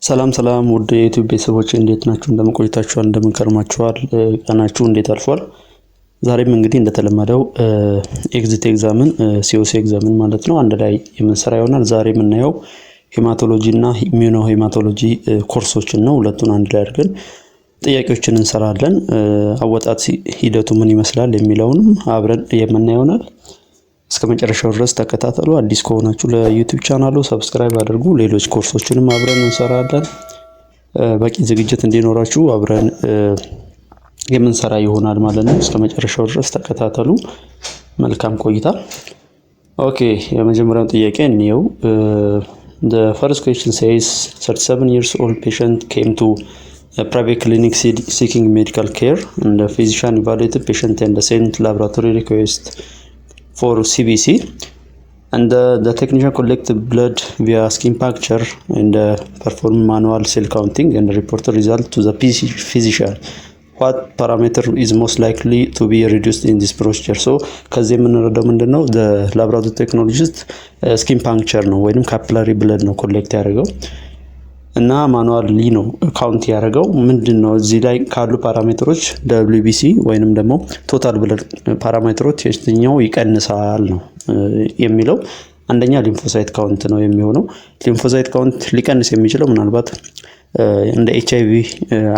ሰላም ሰላም ውድ የዩቲዩብ ቤተሰቦች እንዴት ናችሁ? እንደምን ቆይታችኋል? እንደምን ከርማችኋል? ቀናችሁ እንዴት አልፏል? ዛሬም እንግዲህ እንደተለመደው ኤግዚት ኤግዛምን ሲኦሲ ኤግዛምን ማለት ነው አንድ ላይ የምንሰራ ይሆናል። ዛሬ የምናየው ሄማቶሎጂ እና ኢሚዩኖ ሄማቶሎጂ ኮርሶችን ነው። ሁለቱን አንድ ላይ አድርገን ጥያቄዎችን እንሰራለን። አወጣጥ ሂደቱ ምን ይመስላል የሚለውንም አብረን የምናየው ይሆናል። እስከ መጨረሻው ድረስ ተከታተሉ። አዲስ ከሆናችሁ ለዩቲዩብ ቻናሉ ሰብስክራይብ አድርጉ። ሌሎች ኮርሶችንም አብረን እንሰራለን። በቂ ዝግጅት እንዲኖራችሁ አብረን የምንሰራ ይሆናል ማለት ነው። እስከ መጨረሻው ድረስ ተከታተሉ። መልካም ቆይታ። ኦኬ፣ የመጀመሪያው ጥያቄ እንየው። The first question says 37 years old patient came to a private clinic seeking medical care, and the physician evaluated patient and sent laboratory request for CBC, and the technician collected blood via skin puncture and performed manual cell counting and reported result to the physician. What parameter is most likely to be reduced in this procedure? So ከዚህ የምንረዳው ምንድነው? the laboratory technologist skin puncture ነው ወይንም capillary blood ነው ኮሌክት ያደርገው እና ማኑዋሊ ነው ካውንት ያደርገው። ምንድነው እዚህ ላይ ካሉ ፓራሜትሮች WBC ወይንም ደግሞ ቶታል ብለድ ፓራሜትሮች የትኛው ይቀንሳል ነው የሚለው። አንደኛ ሊምፎሳይት ካውንት ነው የሚሆነው። ሊምፎሳይት ካውንት ሊቀንስ የሚችለው ምናልባት እንደ HIV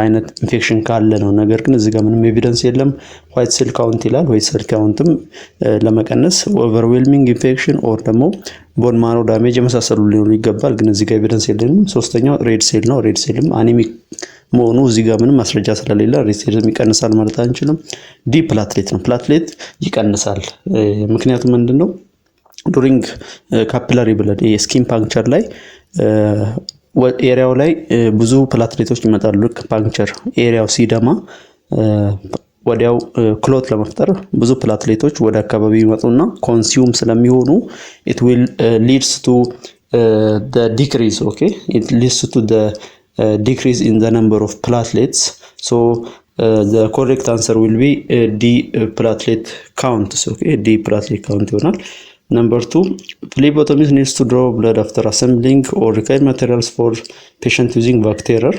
አይነት ኢንፌክሽን ካለ ነው። ነገር ግን እዚህ ጋር ምንም ኤቪደንስ የለም። ዋይት ሴል ካውንት ይላል። ዋይት ሴል ካውንትም ለመቀነስ ኦቨርዌልሚንግ ኢንፌክሽን ኦር ደግሞ ቦን ማሮ ዳሜጅ የመሳሰሉ ሊኖሩ ይገባል። ግን እዚህ ጋር ኤቪደንስ የለንም። ሶስተኛው ሬድ ሴል ነው። ሬድ ሴልም አኒሚክ መሆኑ እዚህ ጋር ምንም ማስረጃ ስለሌለ ሬድ ሴልም ይቀንሳል ማለት አንችልም። ዲ ፕላትሌት ነው። ፕላትሌት ይቀንሳል። ምክንያቱም ምንድነው? ዱሪንግ ካፒላሪ ብለድ የስኪን ፓንክቸር ላይ ኤሪያው ላይ ብዙ ፕላትሌቶች ይመጣሉ። ልክ ፓንክቸር ኤሪያው ሲደማ ወዲያው ክሎት ለመፍጠር ብዙ ፕላትሌቶች ወደ አካባቢ ይመጡና ኮንሱም ስለሚሆኑ it will leads to the decrease. Okay, it leads to the decrease in the number of platelets. So the correct answer will be D platelet count. Okay, D platelet count ይሆናል። Number 2, phlebotomist needs to draw blood after assembling or required materials for patient using Vacterer,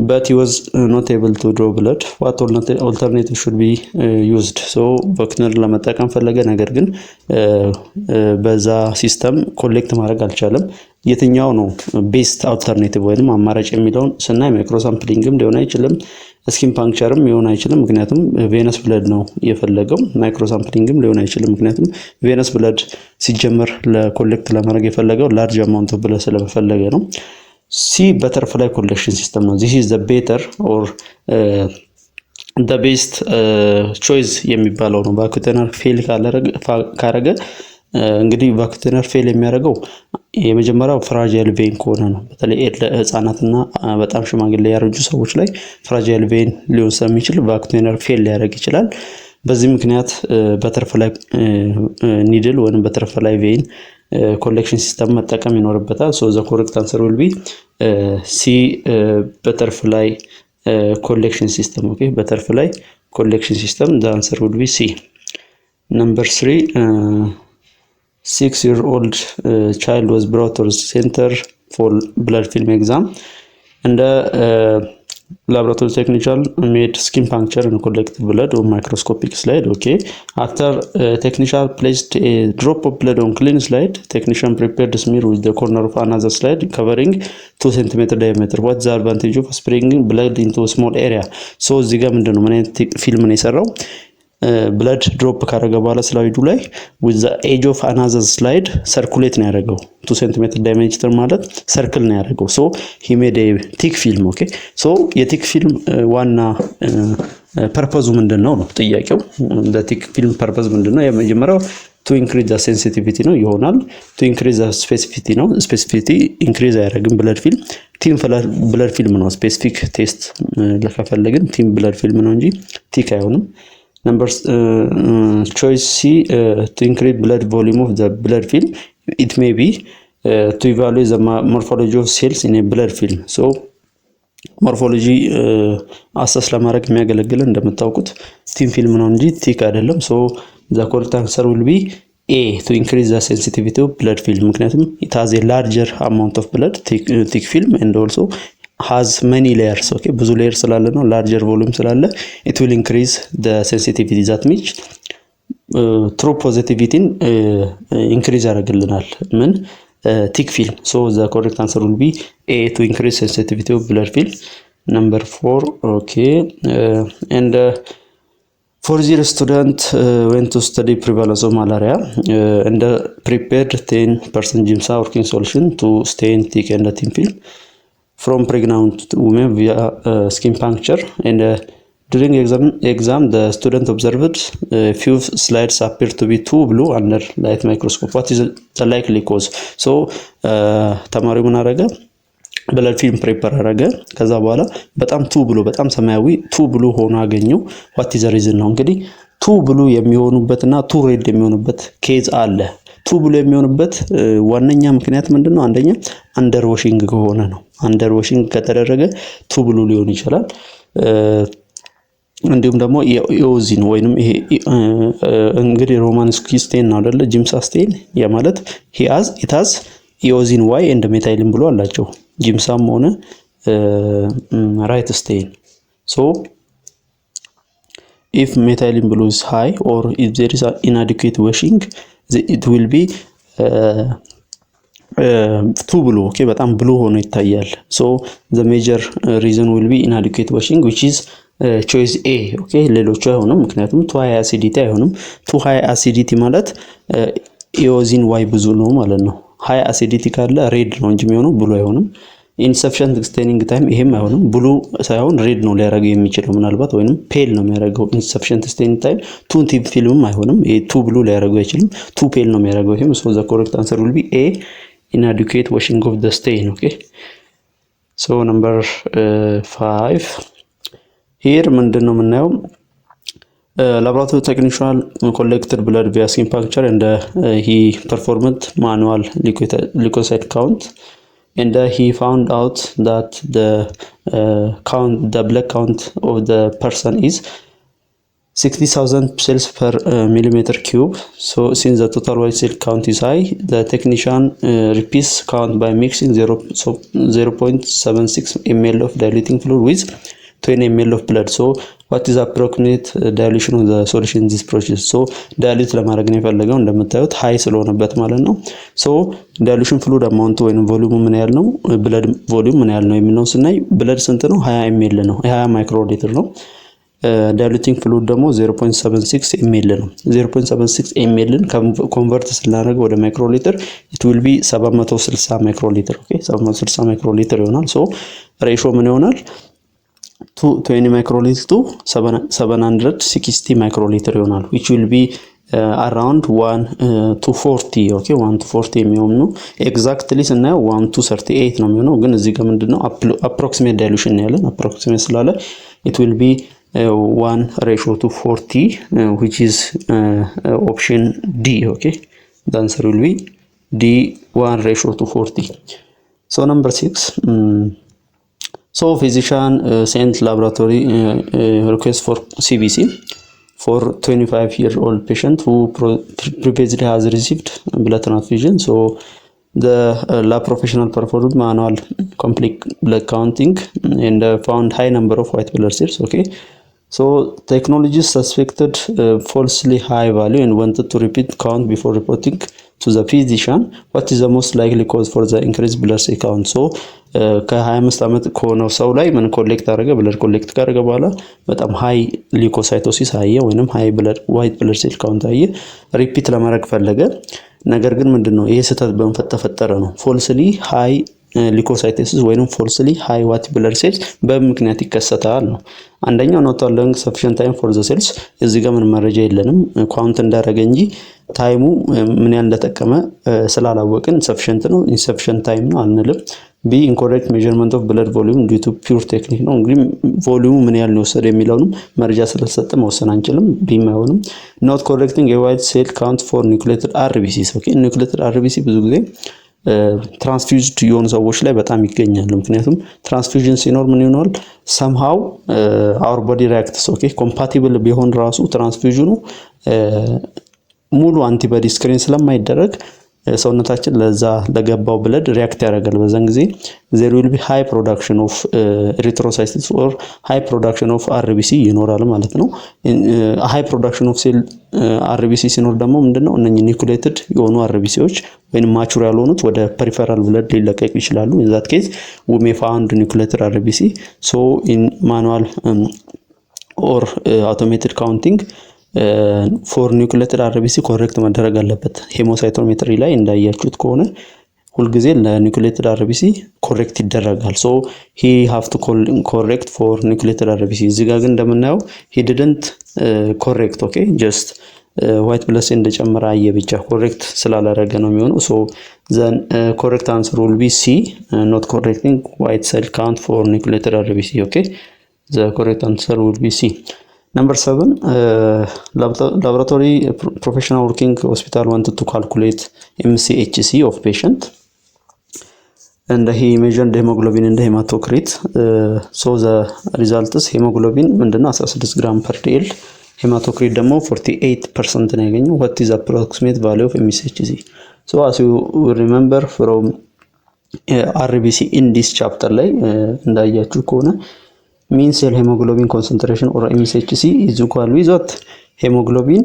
but he was not able to draw blood. What alternative should be used? So Vacterer ለመጠቀም ፈለገ፣ ነገር ግን በዛ ሲስተም ኮሌክት ማድረግ አልቻለም። የትኛው ነው ቤስት አልተርኔቲቭ ወይንም አማራጭ የሚለውን ስናይ ማይክሮሳምፕሊንግም ሊሆን አይችልም፣ ስኪን ፓንክቸርም ሊሆን አይችልም፣ ምክንያቱም ቬነስ ብለድ ነው የፈለገው። ማይክሮሳምፕሊንግም ሊሆን አይችልም፣ ምክንያቱም ቬነስ ብለድ ሲጀመር ለኮሌክት ለማድረግ የፈለገው ላርጅ አማውንት ኦፍ ብለድ ስለፈለገ ነው። ሲ በተርፍላይ ኮሌክሽን ሲስተም ነው። this is the better or the best choice የሚባለው ነው። ቫኩቴነር ፌል ካረገ እንግዲህ ቫኩቴነር ፌል የሚያደርገው የመጀመሪያው ፍራጃይል ቬን ከሆነ ነው። በተለይ ህፃናትና በጣም ሽማግሌ ያረጁ ሰዎች ላይ ፍራጃይል ቬን ሊሆን ስለሚችል ቫኩቴነር ፌል ሊያደርግ ይችላል። በዚህ ምክንያት በተርፍላይ ኒድል ወይንም በተርፍላይ ቬን ኮሌክሽን ሲስተም መጠቀም ይኖርበታል። ሶ ዘ ኮሬክት አንሰር ዊል ቢ ሲ በተርፍላይ ኮሌክሽን ሲስተም። ኦኬ፣ በተርፍላይ ኮሌክሽን ሲስተም ዘ አንሰር ዊል ቢ ሲ። Number 3, 6-year-old child was brought to the center for blood film exam, and laboratory technician made skin puncture and collected blood on microscopic slide. Okay, after technician placed a drop of blood on clean slide, technician prepared smear with the corner of another slide covering 2 cm diameter. What's the advantage of spraying blood into a small area? So እዚህ ጋር ምንድነው ምን አይነት ፊልም ነው የሰራው? ብለድ ድሮፕ ካረገ በኋላ ስላይዱ ላይ with the edge of another slide circulate ነው ያደረገው። 2 cm diameter ማለት ሰርክል ነው ያደረገው። so he made a thick film. okay, so የቲክ ፊልም ዋና ፐርፐዙ ምንድነው ነው ጥያቄው። ለቲክ ፊልም ፐርፐዝ ምንድነው? የመጀመሪያው to increase the sensitivity ነው ይሆናል። to increase the specificity ነው። specificity increase አያደርግም ብለድ ፊልም። ቲም ብለድ ፊልም ነው ስፔሲፊክ ቴስት ለከፈለግን ቲም ብለድ ፊልም ነው እንጂ ቲክ አይሆንም። Number choice C, to increase blood volume of the blood film. It may be to evaluate the morphology of cells in a blood film. So ሞርፎሎጂ አሰስ ለማድረግ የሚያገለግል እንደምታውቁት ቲም ፊልም ነው እንጂ ቲክ አይደለም። ሶ ዘ ኮሬክት አንሰር ዊል ቢ A to increase the sensitivity of blood film ምክንያቱም it has a larger amount of blood thick film and also has many layers okay ብዙ ሌየር ስላለ ነው larger volume ስላለ it will increase the sensitivity that means true positivity increase ያደርግልናል ምን thick film so the correct answer will be A to increase sensitivity of blood film. Number 4 okay and 40 students went to study prevalence of malaria and prepared 10% Giemsa working solution to stain thick and thin film from pregnant women via skin puncture and during exam the student observed few slides appear to be too blue under light microscope. What is the likely cause? So ተማሪው ምን አደረገ ብለድ ፊልም ፕሪፔር አደረገ ከዛ በኋላ በጣም ቱ ብሉ በጣም ሰማያዊ ቱ ብሉ ሆኖ አገኘው what is the reason ነው እንግዲህ ቱ ብሉ የሚሆኑበትና ቱ ሬድ የሚሆኑበት ኬዝ አለ ቱ ብሉ የሚሆኑበት ዋነኛ ምክንያት ምንድነው አንደኛ አንደር ዋሺንግ ከሆነ ነው አንደር ዋሺንግ ከተደረገ ቱ ብሉ ሊሆን ይችላል እንዲሁም ደግሞ ኢኦዚን ወይንም ይሄ እንግዲህ ሮማንስኪ ስቴን ነው አይደለ ጂምሳ ስቴን ያ ማለት it has ኢኦዚን ዋይ ኤንድ ሜታይሊን ብሎ አላቸው ጂምሳም ሆነ ራይት ስቴን so if methylene blue is high or if there is inadequate washing it will be too blue okay በጣም blue ሆኖ ይታያል so the major reason will be inadequate washing which is choice A okay ሌሎቹ አይሆንም ምክንያቱም too high acidity አይሆንም too high acidity ማለት ኢኦዚን ዋይ ብዙ ነው ማለት ነው high acidity ካለ ሬድ ነው እንጂ የሚሆነው ብሉ አይሆንም insufficient staining time ይሄም አይሆንም ብሉ ሳይሆን ሬድ ነው ሊያደርገው የሚችለው ምናልባት ወይንም ፔል ነው የሚያደርገው insufficient staining time ቱ ቲፕ ፊልምም አይሆንም ይሄ ቱ ብሉ ሊያደርገው አይችልም ቱ ፔል ነው የሚያደርገው ይሄም so the correct answer will be A inadequate washing of the stain okay so number 5 here ምንድነው የምናየው laboratory technician collected blood via skin puncture and he performed manual leukocyte count and he found out that the blood count of the person is 60,000 cells per millimeter cube so since the total white cell count is high the technician repeats count by mixing 0.76 ml of diluting fluid with 20 ml of blood so what is the approximate dilution of the solution in this process so dilute ለማድረግ ነው የፈለገው እንደምታዩት ሃይ ስለሆነበት ማለት ነው so dilution fluid amount ወይም ቮልዩሙ ምን ያህል ነው blood volume ምን ያህል ነው የሚለው ስናይ blood ስንት ነው 20 ml ነው 20 ማይክሮሊትር ነው diluting fluid ደግሞ 0.76 ml ነው 0.76 ml ን ኮንቨርት ስናደርግ ወደ ማይክሮሊትር it will be 760 ማይክሮሊትር okay 760 ማይክሮሊትር ይሆናል so ሬሾ ምን ይሆናል 20 microliter to 760 microliter ይሆናል which will be around 1 to 40 okay 1 to 40 የሚሆን ነው exactly ስናየው 1 to 38 ነው የሚሆነው ግን እዚህ ጋር ምንድነው approximate dilution ያለን approximate ስላለ it will be 1 ratio to 40 which is option D okay the answer will be D 1 ratio to 40 so number 6 so physician sent laboratory request for CBC for 25-year-old patient who previously has received blood transfusion so the lab professional performed manual complete blood counting and found high number of white blood cells okay so technologists suspected falsely high value and wanted to repeat count before reporting to the physician what is the most likely cause for the increased blood cell count so ከ25 አመት ከሆነው ሰው ላይ ምን ኮሌክት አደረገ ብለድ ኮሌክት ካደረገ በኋላ በጣም ሃይ ሊኮሳይቶሲስ አየ ወይንም ሃይ ብለድ ዋይት ብለድ ሴል ካውንት አየ ሪፒት ለማድረግ ፈለገ ነገር ግን ምንድነው ይሄ ስህተት በመፈጠረ ነው ፎልስሊ ሃይ ሊኮሳይቶሲስ ወይንም ፎልስሊ ሃይ ዋይት ብለድ ሴልስ በምክንያት ይከሰታል ነው አንደኛው not allowing sufficient time for the cells እዚህ ጋር ምን መረጃ የለንም ካውንት እንዳደረገ እንጂ ታይሙ ምን ያህል እንደተጠቀመ ስላላወቅን sufficient ነው insufficient time ነው አንልም B incorrect measurement of blood volume due to pure technique ነው እንግዲህ ቮልዩሙ ምን ያህል ነው ወሰደ የሚለውንም መረጃ ስለተሰጠ መወሰን አንችልም B ማይሆንም not correcting a white cell count for nucleated RBCs okay nucleated RBC ብዙ ጊዜ ትራንስፊውዝድ የሆኑ ሰዎች ላይ በጣም ይገኛል ምክንያቱም ትራንስፊውዥን ሲኖር ምን ይሆናል somehow our body reacts okay compatible ቢሆን ራሱ ትራንስፊውዥኑ ሙሉ አንቲቦዲ ስክሪን ስለማይደረግ ሰውነታችን ለዛ ለገባው ብለድ ሪያክት ያደርጋል። በዛን ጊዜ there will be high production of erythrocytes or high production of RBC ይኖራል ማለት ነው። high production of cell RBC ሲኖር ደግሞ ምንድነው እነኚህ ኒኩሌትድ የሆኑ RBCዎች ወይንም ማቹር ያልሆኑት ወደ ፐሪፈራል ብለድ ሊለቀቁ ይችላሉ። in that case we may find nucleated RBC. so in manual or automated counting for nucleated RBC ኮሬክት መደረግ አለበት። ሄሞሳይቶሜትሪ ላይ እንዳያችሁት ከሆነ ሁሉ ጊዜ ለኒኩሌትድ RBC ኮሬክት ይደረጋል። so he have to correct for nucleated RBC። እዚህ ጋር ግን እንደምናየው he didn't correct okay just white blood cell እንደጨመረ አየ ብቻ ኮሬክት ስላላደረገ ነው የሚሆነው። so then correct answer will be C, not correcting white cell count for nucleated RBC. okay, the correct answer will be C. Number 7, laboratory professional working hospital wanted to calculate MCHC of patient, and he measured hemoglobin and hematocrit. So the result is hemoglobin ምንድነው 16 gram per dl, hematocrit ደግሞ 48% ነው ያገኘው። what is approximate value of MCHC? so as you remember from RBC in this chapter ላይ እንዳያችሁ ከሆነ mean cell hemoglobin concentration or MCHC is equal with what? hemoglobin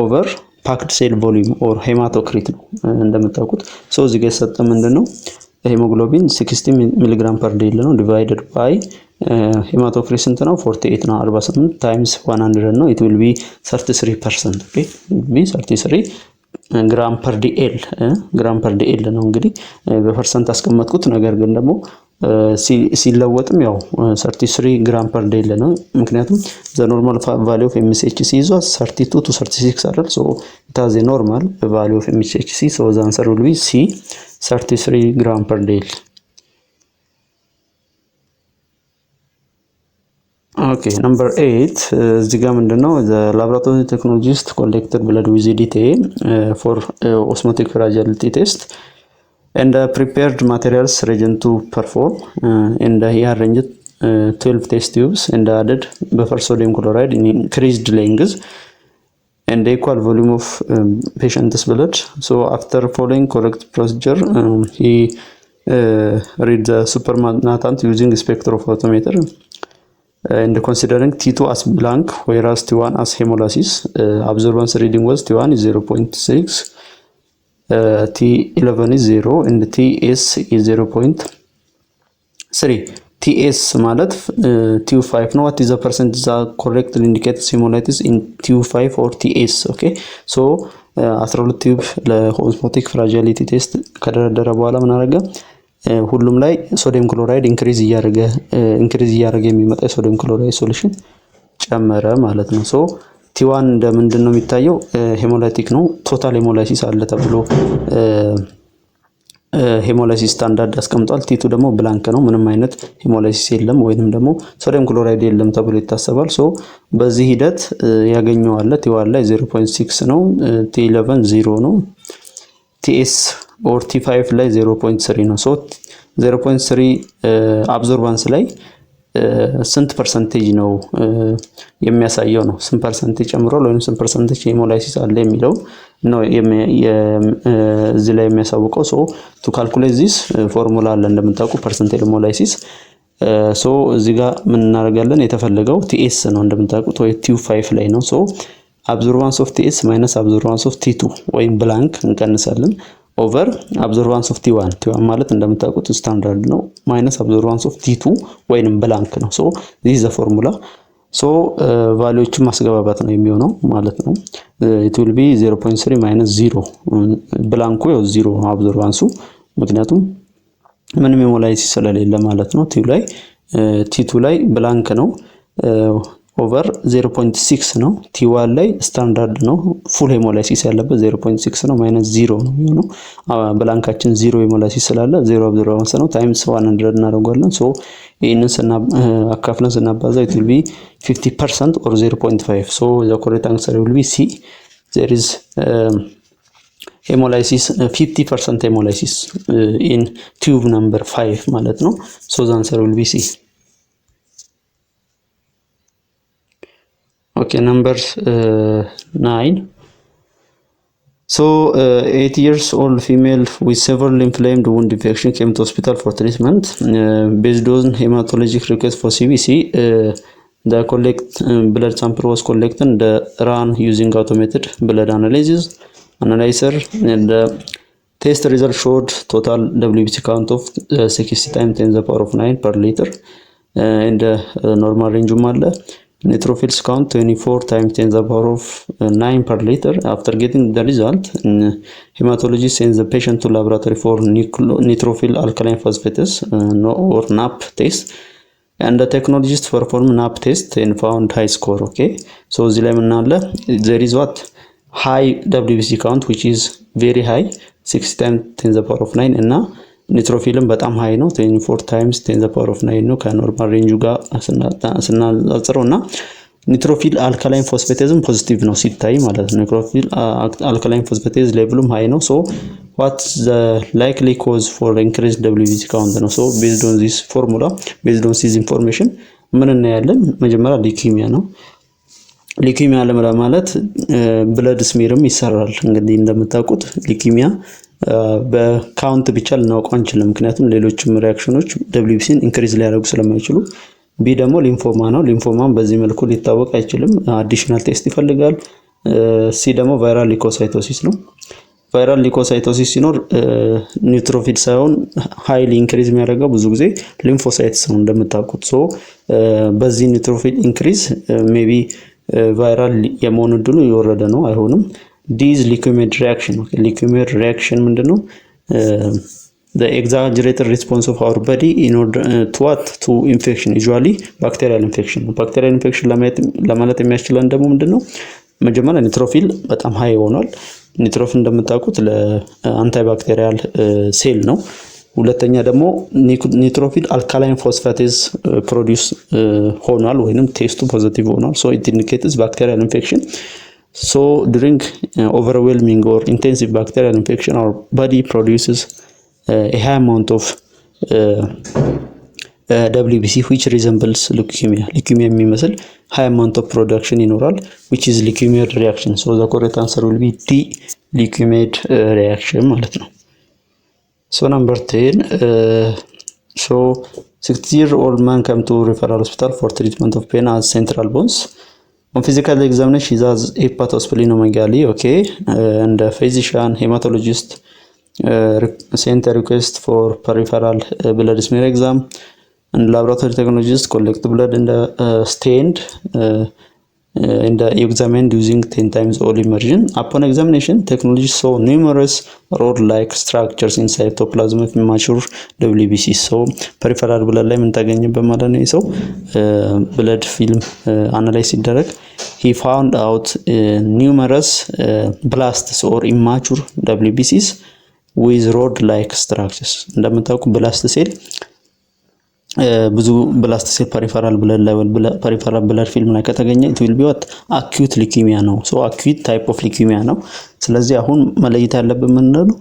over packed cell volume or hematocrit ነው እንደምታውቁት። so እዚህ ጋር የተሰጠ ምንድነው hemoglobin 60 mg per dl ነው divided by hematocrit ስንት ነው 48 ነው 48 times 100 ነው it will be 33%. okay, it will be 33 gram per dl ነው እንግዲህ በፐርሰንት አስቀመጥኩት። ነገር ግን ደግሞ ሲለወጥም ያው 33 gram per dl ነው ምክንያቱም the normal value of MCHC is 32 to 36 አይደል? so it has a normal value of MCHC, so the answer will be C, 33 gram per dl. okay, number 8 እዚህ ጋር ምንድነው the laboratory technologist collected blood with DTA for osmotic fragility test and prepared materials reagent to perform and he arranged 12 test tubes and added buffer sodium chloride in increased length and equal volume of patient's blood. so after following correct procedure he read the supernatant using spectrophotometer and considering T2 as blank whereas T1 as hemolysis. Absorbance reading was T1 is 0.6, T11 is 0 and TS is 0.3. TS ማለት T5 ነው። what is the percentage that correctly indicates hemolysis in T5 or TS? okay, so 12 ቲዩብ ለኦስሞቲክ ፍራጂሊቲ ቴስት ከደረደረ በኋላ ምን አደረገ ሁሉም ላይ ሶዲየም ክሎራይድ ኢንክሪዝ እያደረገ የሚመጣ ሶዲየም ክሎራይድ ሶሉሽን ጨመረ ማለት ነው። ሶ ቲ1 እንደምንድን ነው የሚታየው ሄሞላይቲክ ነው። ቶታል ሄሞላይሲስ አለ ተብሎ ሄሞላይሲስ ስታንዳርድ አስቀምጧል። ቲ2 ደግሞ ብላንክ ነው፣ ምንም አይነት ሄሞላይሲስ የለም ወይንም ደግሞ ሶዲየም ክሎራይድ የለም ተብሎ ይታሰባል። ሶ በዚህ ሂደት ያገኘው አለ ቲ1 ላይ 0.6 ነው፣ ቲ11 0 ነው፣ ቲኤስ ኦር ቲ5 ላይ 0.3 ነው። ሶ 0.3 አብዞርባንስ ላይ ስንት ፐርሰንቴጅ ነው የሚያሳየው ነው። ስንት ፐርሰንቴጅ ጨምሯል ወይንም ስንት ፐርሰንቴጅ ሄሞላይሲስ አለ የሚለው ነው እዚህ ላይ የሚያሳውቀው። ሶ ቱ ካልኩሌት ዚስ ፎርሙላ አለ እንደምታውቁ ፐርሰንቴጅ ሄሞላይሲስ። ሶ እዚህ ጋር ምን እናደርጋለን የተፈለገው ቲኤስ ነው እንደምታውቁት ወይ ቲ5 ላይ ነው። ሶ አብዞርባንስ ኦፍ ቲኤስ ማይነስ አብዞርባንስ ኦፍ ቲ2 ወይም ብላንክ እንቀንሳለን ኦቨር አብዞርባንስ ኦፍ ቲ1 ማለት እንደምታውቁት ስታንዳርድ ነው ማይነስ አብዞርባንስ ኦፍ ቲ2 ወይንም ብላንክ ነው። ሶ this is the formula። ሶ ቫልዩዎችን ማስገባባት ነው የሚሆነው ማለት ነው። it will be 0.3 minus 0 ብላንኩ ያው 0 አብዞርባንሱ ምክንያቱም ምንም ሄሞላይሲስ ስለሌለ ማለት ነው። ቲ2 ላይ ብላንክ ነው ኦቨር 0.6 ነው። ቲ1 ላይ ስታንዳርድ ነው ፉል ሄሞላይሲስ ያለበት 0.6 ነው ማይነስ 0 ነው የሚሆነው። ብላንካችን 0 ሄሞላይሲስ ስላለ 0 አብዞርባንስ ነው ታይምስ 100 እናደርጋለን። ሶ ይሄንን አካፍለን ስናባዛ it will be 50% or 0.5. so the correct answer will be C. there is hemolysis 50% hemolysis in tube number 5 ማለት ነው። so the answer will be C. okay, number 9 So 8 years old female with several inflamed wound infection came to hospital for treatment. Based on hematologic request for CBC, the blood sample was collected and run using automated blood analyzer, and the test result showed total WBC count of 60 times 10 to the power of 9 per liter, and normal range neutrophils count 24 times 10 to the power of 9 per liter. After getting the result, hematologist sends the patient to laboratory for neutrophil alkaline phosphatase or NAP test, and the technologist performed NAP test and found high score. Okay, so እዚህ ላይ ምን አለ? there is what high WBC count which is very high 60 times 10 to the power of 9 እና ኒትሮፊልም በጣም ሃይ ነው 24 times 10 to the power of 9 ነው ከኖርማል ሬንጁ ጋር ስናጻጽረው እና ኒትሮፊል አልካላይን ፎስፌቴዝም ፖዚቲቭ ነው ሲታይ ማለት ነው። ኒትሮፊል አልካላይን ፎስፌቴዝ ሌቭሉም ሃይ ነው። ሶ what the likely cause for increased WBC count ነው። ሶ based on this formula, based on this information ምን እናያለን? መጀመሪያ ሊኪሚያ ነው። ሊኪሚያ ለማለት ብለድ ስሜርም ይሰራል። እንግዲህ እንደምታውቁት ሊኪሚያ በካውንት ብቻ ልናውቀው አንችልም፣ ምክንያቱም ሌሎችም ሪአክሽኖች WBCን ኢንክሪዝ ሊያደርጉ ስለማይችሉ። ቢ ደግሞ ሊምፎማ ነው። ሊምፎማም በዚህ መልኩ ሊታወቅ አይችልም፣ አዲሽናል ቴስት ይፈልጋል። ሲ ደግሞ ቫይራል ሊኮሳይቶሲስ ነው። ቫይራል ሊኮሳይቶሲስ ሲኖር ኒውትሮፊል ሳይሆን ሃይሊ ኢንክሪዝ የሚያደርገው ብዙ ጊዜ ሊምፎሳይትስ ነው እንደምታውቁት። ሶ በዚህ ኒውትሮፊል ኢንክሪዝ ሜቢ ቫይራል የመሆን እድሉ የወረደ ነው፣ አይሆንም። ዲዝ ሊኩሜድ ሪአክሽን ነው። ሊኩሜድ ሪአክሽን ምንድነው? the exaggerated response of our body in order to infection, usually bacterial infection ነው። ባክቴሪያል ኢንፌክሽን ለማለት የሚያስችለን ደግሞ ምንድነው? መጀመሪያ ኒትሮፊል በጣም ሃይ ሆኗል። ኒትሮፊል እንደምታውቁት ለአንታይ ባክቴሪያል ሴል ነው። ሁለተኛ ደግሞ ኒትሮፊል አልካላይን ፎስፋቴዝ ፕሮዲዩስ ሆኗል ወይንም ቴስቱ ፖዚቲቭ ሆኗል። so it indicates bacterial infection. So during overwhelming or intensive bacterial infection, our body produces a high amount of WBC which resembles leukemia. Leukemia የሚመስል high amount of production ይኖራል, which is leukemic reaction. So the correct answer will be D, leukemic reaction ማለት ነው። So number 10, so 60-year-old man came to referral hospital for treatment of pain at central bones. On physical examination, he has hepatosplenomegaly, okay, and the physician, hematologist sent a request for peripheral blood smear exam, and laboratory technologist collect blood and stained and examined using 10 times all immersion. Upon examination, technologists saw numerous rod-like structures in cytoplasm of immature WBC. So peripheral blood ላይ ምን ታገኝበት ማለት ነው? ሰው blood film analyze ሲደረግ he found out numerous blasts or immature WBCs with rod-like structures. እንደምታውቁ ብላስት ሴል ብዙ ብላስት ሴል ፐሪፈራል ብለድ ላይ ፐሪፈራል ብለድ ፊልም ላይ ከተገኘ it will be what acute leukemia ነው። so acute type of leukemia ነው። ስለዚህ አሁን መለየት ያለብን ምንድነው?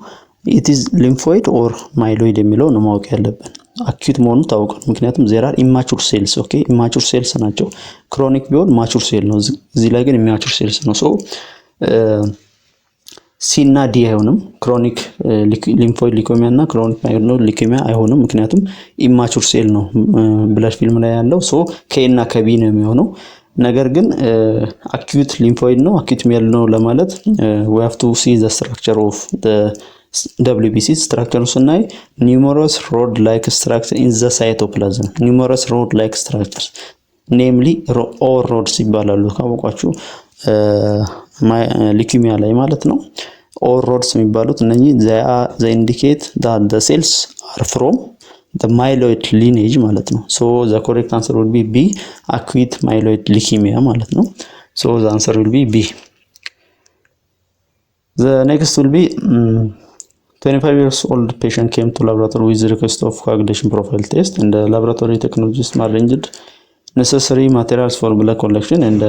it is lymphoid or myeloid የሚለው ነው ማወቅ ያለብን። acute መሆኑ ታውቋል፣ ምክንያቱም there are immature cells, okay, immature cells ናቸው። chronic ቢሆን mature cell ነው፣ እዚህ ላይ ግን immature cells ነው። so ሲ እና ዲ አይሆንም። ክሮኒክ ሊምፎይድ ሊኮሚያ እና ክሮኒክ ማይሎይድ ሊኮሚያ አይሆንም፣ ምክንያቱም ኢማቹር ሴል ነው ብለድ ፊልም ላይ ያለው። ሶ ኬ እና ከቢ ነው የሚሆነው። ነገር ግን አኪዩት ሊምፎይድ ነው አኪዩት ሜል ነው ለማለት we have to see the structure of the WBC structure ስናይ numerous rod like structure in the cytoplasm, numerous rod like structures namely all rods ይባላሉ ካወቃችሁ ሊኩሚያ ላይ ማለት ነው። ኦር ሮድስ የሚባሉት እነኚህ they indicate that the cells are from the myeloid lineage ማለት ነው። so the correct answer will be B, acute myeloid leukemia ማለት ነው። so the answer will be B. The next will be 25 years old patient came to laboratory with request of coagulation profile test, and the laboratory technologist arranged necessary materials for blood collection, and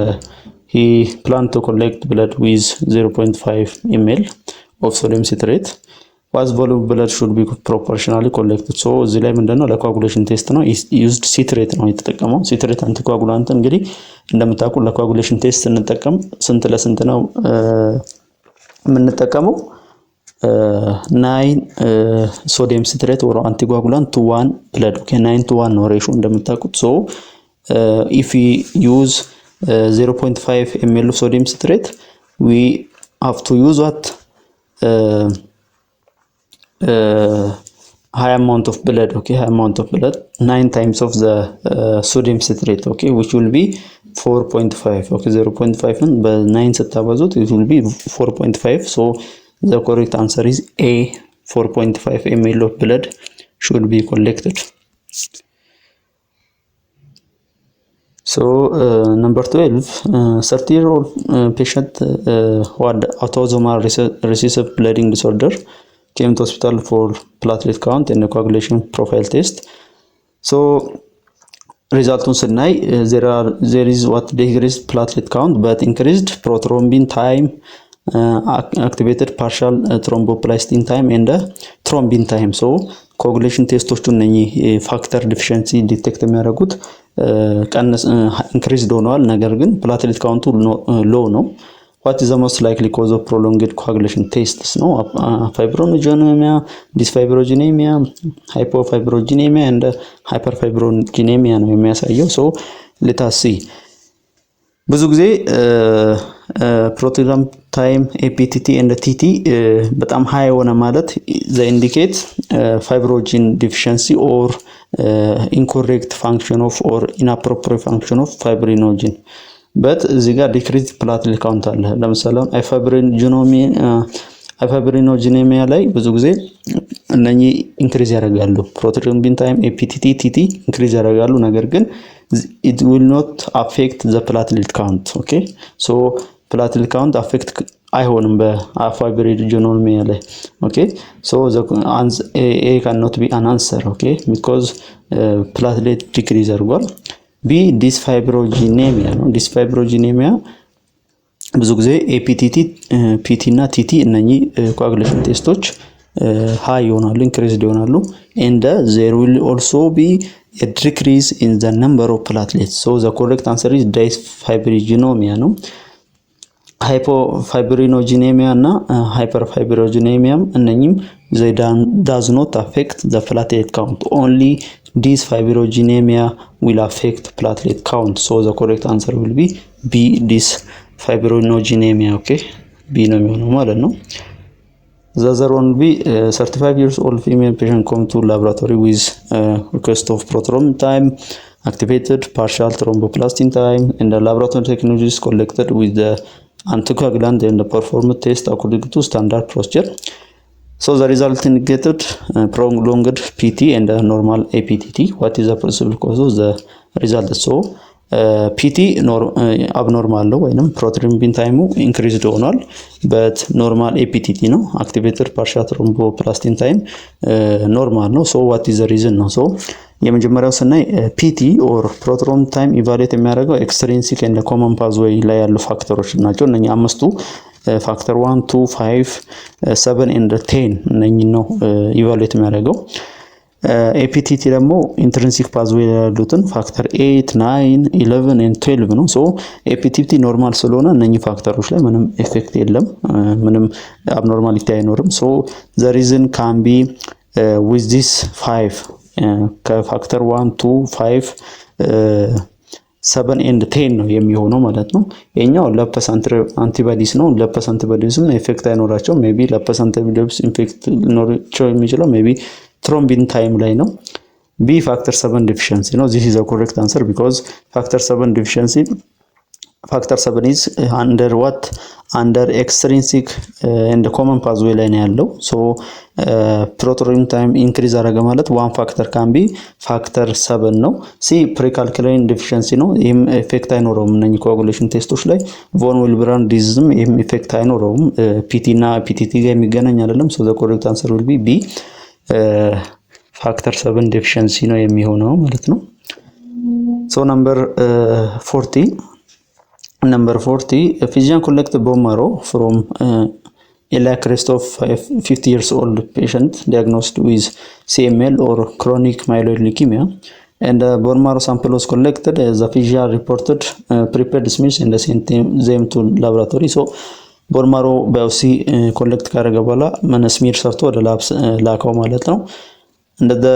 he planned to collect blood with 0.5 ml of sodium citrate. Was volume blood should be proportionally collected. so እዚህ ላይ ምንድነው ለኮአጉሌሽን ቴስት ነው used citrate ነው የተጠቀመው። citrate አንቲኮአጉላንት እንግዲህ እንደምታውቁ ለኮአጉሌሽን ቴስት እንጠቀም ስንት ለስንት ነው የምንጠቀመው 9 sodium citrate or anticoagulant to 1 blood. Okay, 9 to 1 ነው ሬሽዮ እንደምታውቁት። so if we use 0.5 ml of sodium citrate, we have to use what high amount of blood. Okay, high amount of blood, 9 times of the sodium citrate, okay, which will be 4.5. okay, 0.5 and by 9 ስታባዙት it will be 4.5. so the correct answer is A. 4.5 ml of blood should be collected. So number 12, 30-year-old patient who had autosomal recessive bleeding disorder came to hospital for platelet count and a coagulation profile test. So results ስናይ there is what decreased platelet count but increased prothrombin time, activated partial thromboplastin time and thrombin time. so coagulation testoቹ እነኚህ ፋክተር ዲፊሸንሲ ዲቴክት የሚያደርጉት ቀንስ ኢንክሪዝድ ሆነዋል፣ ነገር ግን ፕላትሌት ካውንቱ ሎው ነው። what is the most likely cause of prolonged coagulation tests? no fibrinogenemia, dysfibrinogenemia, hypofibrinogenemia and hyperfibrinogenemia ነው የሚያሳየው። so let us see. ብዙ ጊዜ protein time APTT and TT በጣም ሃይ ሆነ ማለት they indicate fibrinogen deficiency or incorrect function of or inappropriate function of fibrinogen. but እዚህ ጋር decreased platelet count አለ። ለምሳሌ hyperfibrinogenemia ላይ ብዙ ጊዜ እነኚህ ኢንክሪዝ ያደርጋሉ። prothrombin time APTT TT ኢንክሪዝ ያደርጋሉ፣ ነገር ግን it will not affect the platelet count. okay, so platelet count affect አይሆንም በfibrinogenemia ላይ። okay, so the A cannot be an answer. okay, because platelet decrease አድርጓል። B dysfibrinogenemia ነው። dysfibrinogenemia ብዙ ጊዜ APTT PT እና TT እነኚህ coagulation ቴስቶች ሃይ ይሆናሉ፣ ኢንክሪዝድ ይሆናሉ and there will also be a decrease in the number of platelets. so the correct answer is dysfibrinogenemia ነው። hypofibrinogenemia እና hyperfibrinogenemia እነኚህም they does not affect the platelet count, only dysfibrinogenemia will affect platelet count. so the correct answer will be B, dysfibrinogenemia. okay, B ነው የሚሆነው ማለት ነው። the other one will be 35 years old female patient come to laboratory with request of prothrombin time, activated partial thromboplastin time and the laboratory technologies collected with the anticoagulant and the performed test according to standard procedure. so the result indicated prolonged PT and normal APTT. what is the possible cause of the result? so PT abnormal ነው ወይንም prothrombin time increased ሆኗል but normal APTT ነው። activated partial thromboplastin time normal ነው። so what is the reason ነው? so የመጀመሪያው ስናይ PT or prothrombin time evaluate የሚያደርገው extrinsic and common pathway ላይ ያሉ ፋክተሮች ናቸው። እነኚህ አምስቱ ፋክተር 1 2 5 7 and 10 እነኚህ ነው evaluate የሚያደርገው። APTT ደግሞ ኢንትሪንሲክ ፓዝዌይ ያሉትን ፋክተር 8 9 11 and 12 ነው። ሶ APTT ኖርማል ስለሆነ እነኚህ ፋክተሮች ላይ ምንም ኢፌክት የለም፣ ምንም አብኖርማሊቲ አይኖርም። ሶ the reason can be with this 5 ከፋክተር 1 2 5 7 and 10 ነው የሚሆነው ማለት ነው። የኛው ለፐስ አንቲባዲስ ነው። ለፐስ አንቲባዲስም ኢፌክት አይኖራቸው። ሜቢ ለፐስ አንቲባዲስ ኢፌክት ኖራቸው የሚችለው ሜቢ thrombin time ላይ ነው። B factor 7 deficiency ነው። this is a correct answer because factor 7 deficiency factor 7 is under what under extrinsic and common pathway ላይ ነው ያለው። so prothrombin time increase አደረገ ማለት one factor can be factor 7 ነው። C precalcularin deficiency ነው። ይሄም ኢፌክት አይኖረውም። እነኚህ coagulation ቴስቶች ላይ von Willebrand disease ይሄም ኢፌክት አይኖረውም። PT እና PTT ጋር የሚገናኝ አይደለም። so the correct answer will be B factor 7 deficiency ነው የሚሆነው ማለት ነው። so number 40 a physician collected bone marrow from Elia Christoph 50 years old patient diagnosed with CML or chronic myeloid leukemia and bone marrow sample was collected. The physician reported prepared Smith and sent them to laboratory. so ቦን ማሮ ባዮፕሲ ኮሌክት ካደረገ በኋላ ስሚር ሰርቶ ወደ ላብ ላከው ማለት ነው። And the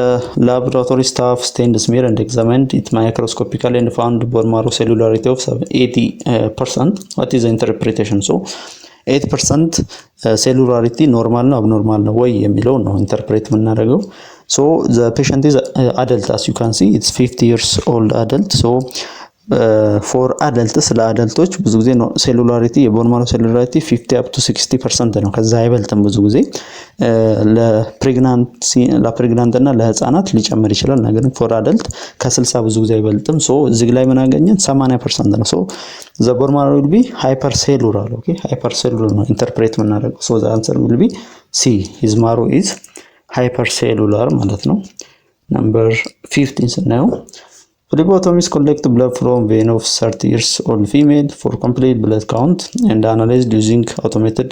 laboratory staff stained the smear and examined it microscopically and found bone marrow cellularity of 80%. What is the interpretation? So 8% cellularity normal no abnormal no way የሚለው ነው ኢንተርፕሬት የምናደርገው። So the patient is adult, as you can see it's 50 years old adult. So for adults ለአደልቶች ብዙ ጊዜ ነው ሴሉላሪቲ የቦን ማሮ ሴሉላሪቲ 50 up to 60% ነው። ከዛ አይበልጥም ብዙ ጊዜ ለፕሬግናንት እና ለህፃናት ሊጨምር ይችላል። ነገር ግን ፎር አደልት ከ60 ብዙ ጊዜ አይበልጥም። ሶ እዚህ ላይ ምን አገኘን 80% ነው። ሶ the bone marrow will be hypercellular. Okay, hypercellular ነው ኢንተርፕሬት የምናደርገው። so the answer will be C, his marrow is hypercellular ማለት ነው። number 15 ስናየው phlebotomists collect blood from vein of 30 years old female for complete blood count and analyzed using automated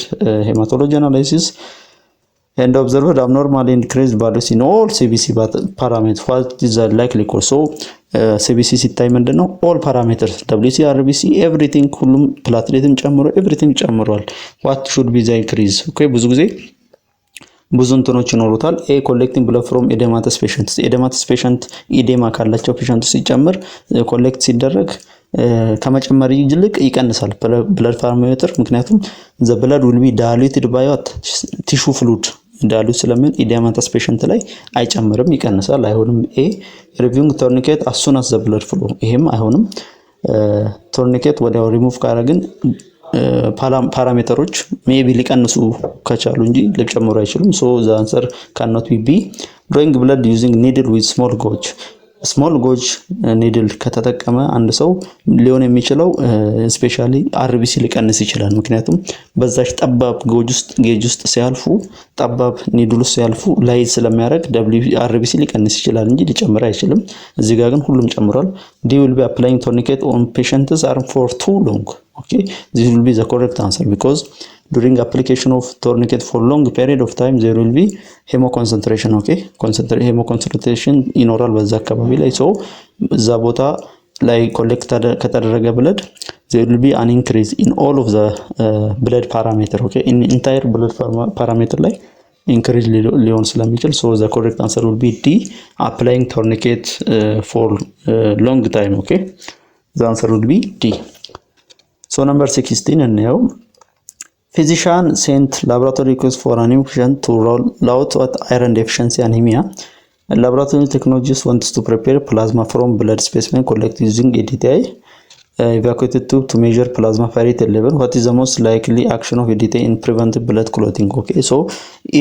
hematology analysis and observed abnormally increased values in all CBC parameters. What is the likely cause? So CBC ሲታይ ምንድነው all parameters WC RBC everything ሁሉም ፕላትሌትም ጨምሮ everything ጨምሯል። what should be the increase? okay ብዙ ጊዜ ብዙ እንትኖች ይኖሩታል። ኤ ኮሌክቲንግ ብለድ ፍሮም ኤዴማተስ ፔሸንትስ ኤዴማተስ ፔሸንት ኢዴማ ካላቸው ፔሸንትስ ሲጨምር ኮሌክት ሲደረግ ከመጨመር ይልቅ ይቀንሳል ብለድ ፓራሜትር። ምክንያቱም the blood will be diluted by what tissue fluid ዳሉት ስለምን ኤዴማተስ ፔሸንት ላይ አይጨምርም ይቀንሳል። አይሆንም። ኤ ሪቪውንግ ቶርኒኬት as soon as the blood flow ይሄም አይሆንም። ቶርኒኬት ወዲያው ሪሙቭ ካረግን ፓራሜተሮች ሜቢ ሊቀንሱ ከቻሉ እንጂ ሊጨምሩ አይችሉም። so the answer cannot be B. drawing blood using needle with small gauge small gauge needle ከተጠቀመ አንድ ሰው ሊሆን የሚችለው ስፔሻሊ RBC ሊቀንስ ይችላል። ምክንያቱም በዛች ጠባብ ጌጅ ውስጥ ሲያልፉ ጠባብ ኒድል ውስጥ ሲያልፉ ላይ ስለሚያደርግ RBC ሊቀንስ ይችላል እንጂ ሊጨምር አይችልም። እዚህ ጋር ግን ሁሉም ጨምሯል። D will be applying tourniquet on patient's arm for too long. okay this will be the correct answer because during application of tourniquet for long period of time there will be hemoconcentration. okay hemoconcentration ይኖራል በዛ አካባቢ ላይ። so እዛ ቦታ ላይ ኮሌክት ከተደረገ blood there will be an increase in all of the blood parameter. okay in entire blood parameter ላይ increase ሊሆን ስለሚችል so the correct answer will be D, applying tourniquet for long time. okay the answer will be D. so number 16 and now physician sent laboratory request for an patient to roll out what iron deficiency anemia. Laboratory technologists wants to prepare plasma from blood specimen collected using ADTI evacuated tube to measure plasma ferritin level. What is the most likely action of ADTI in preventing blood clotting? okay so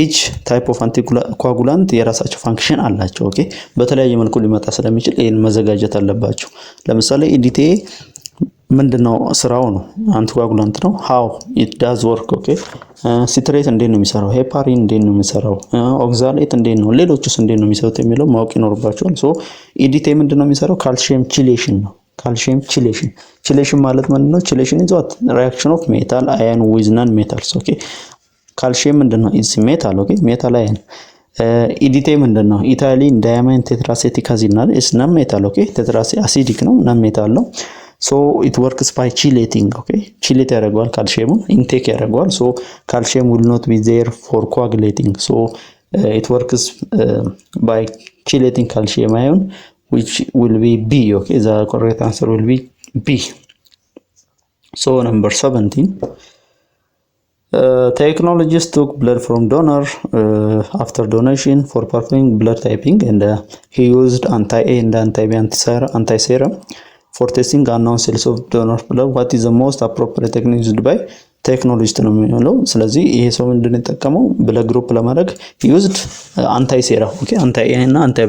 each type of anticoagulant የራሳቸው ፋንክሽን አላቸው። okay በተለያየ መልኩ ሊመጣ ስለሚችል ይሄን መዘጋጀት አለባቸው። ለምሳሌ ADTI ምንድነው ስራው ነው አንቲኮአጉላንት ነው። how it does work? okay ሲትሬት እንዴት ነው የሚሰራው? ሄፓሪን እንዴት ነው የሚሰራው? ኦክዛሌት እንዴት ነው? ሌሎችስ እንዴት ነው የሚሰሩት የሚለው ማወቅ ይኖርባቸዋል። so ADTI ምንድነው የሚሰራው? ካልሲየም ቺሌሽን ነው። ካልሲየም ቺሌሽን ማለት ምንድነው? ቺሌሽን is what reaction of metal ion with non metals. okay ካልሲየም ምንድነው? is metal. okay metal ion ADTI ምንድነው? ኢታሊን ዳያማይን ቴትራሴቲክ አሲድ ነው። is non metal. okay አሲዲክ ነው non metal ነው። so it works by chelating. okay chilate ያደርገዋል ካልሲየሙን ኢንቴክ ያደርገዋል። so calcium will not be there for coagulating. so it works by chelating calcium ion which will be B. okay the correct answer will be B. so number 17 technologists took blood from donor after donation for performing blood typing and he used anti-A and anti-serum for testing unknown cells of donor blood. what is the most appropriate technique used by ቴክኖሎጂስት ነው የሚለው። ስለዚህ ይሄ ሰው ምንድነው የተጠቀመው ብለድ ግሩፕ ለማድረግ used አንታይሴራ okay አንታይ እና አንታይ